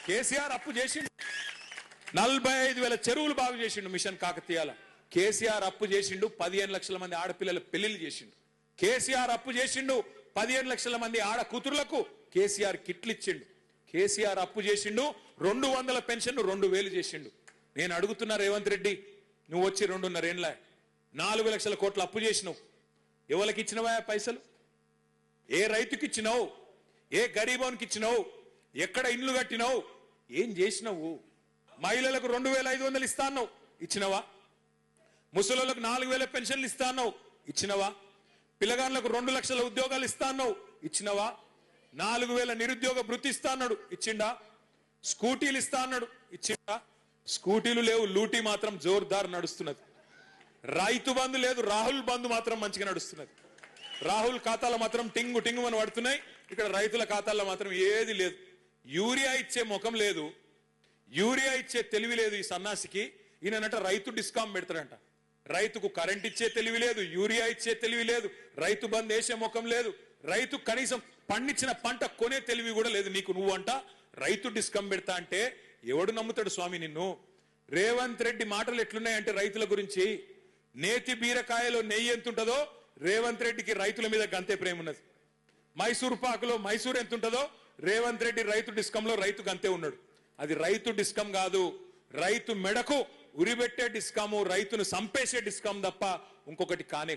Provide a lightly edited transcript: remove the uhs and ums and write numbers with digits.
కేసీఆర్ అప్పు చేసిండు 45,000 చెరువులు బాగు చేసిండు మిషన్ కాకతీయాల. కేసీఆర్ అప్పు చేసిండు 15 లక్షల మంది ఆడపిల్లల పెళ్లిళ్ళు చేసిండు. కేసీఆర్ అప్పు చేసిండు 15 లక్షల మంది ఆడ కూతుర్లకు కేసీఆర్ కిట్లు ఇచ్చిండు. కేసీఆర్ అప్పు చేసిండు 200 పెన్షన్ 2,000 చేసిండు. నేను అడుగుతున్నా రేవంత్ రెడ్డి, నువ్వు వచ్చి 2.5 ఏళ్ళ 4 లక్షల కోట్ల అప్పు చేసినావు. ఎవరికి ఇచ్చినవా పైసలు? ఏ రైతుకి ఇచ్చినావు? ఏ గరీబానికి ఇచ్చినావు? ఎక్కడ ఇండ్లు కట్టినావు? ఏం చేసినావు? మహిళలకు 2,500 ఇస్తా అన్నావు, ఇచ్చినవా? ముసలోళ్ళకు 4,000 పెన్షన్లు ఇస్తా అన్నావు, ఇచ్చినవా? పిల్లగాళ్ళకు 2 లక్షల ఉద్యోగాలు ఇస్తా అన్నావు, ఇచ్చినవా? 4,000 నిరుద్యోగ భృతి ఇస్తా అన్నాడు, ఇచ్చిండా? స్కూటీలు ఇస్తా అన్నాడు, ఇచ్చిండా? స్కూటీలు లేవు, లూటీ మాత్రం జోర్దార్ నడుస్తున్నది. రైతు బంధు లేదు, రాహుల్ బంధు మాత్రం మంచిగా నడుస్తున్నది. రాహుల్ ఖాతాలో మాత్రం టింగు టింగు అని పడుతున్నాయి, ఇక్కడ రైతుల ఖాతాల్లో మాత్రం ఏది లేదు. యూరియా ఇచ్చే ముఖం లేదు, యూరియా ఇచ్చే తెలివి లేదు ఈ సన్నాసికి. ఈయనంట రైతు డిస్కామ్ పెడతాడంట. రైతుకు కరెంట్ ఇచ్చే తెలివి లేదు, యూరియా ఇచ్చే తెలివి లేదు, రైతు బంద్ వేసే ముఖం లేదు, రైతు కనీసం పండించిన పంట కొనే తెలివి కూడా లేదు నీకు. నువ్వు అంట రైతు డిస్కామ్ పెడతా అంటే ఎవడు నమ్ముతాడు స్వామి నిన్ను? రేవంత్ రెడ్డి మాటలు ఎట్లున్నాయంటే రైతుల గురించి, నేతి బీరకాయలో నెయ్యి ఎంత ఉంటుందో రేవంత్ రెడ్డికి రైతుల మీద గంతే ప్రేమ ఉన్నది. మైసూర్ పాకులో మైసూర్ ఎంత ఉంటుందో రేవంత్ రెడ్డి రైతు డిస్కంలో రైతు గంతే ఉన్నాడు. అది రైతు డిస్కం కాదు, రైతు మెడకు ఉరిబెట్టే డిస్కాము, రైతును సంపేసే డిస్కాం తప్ప ఇంకొకటి కానే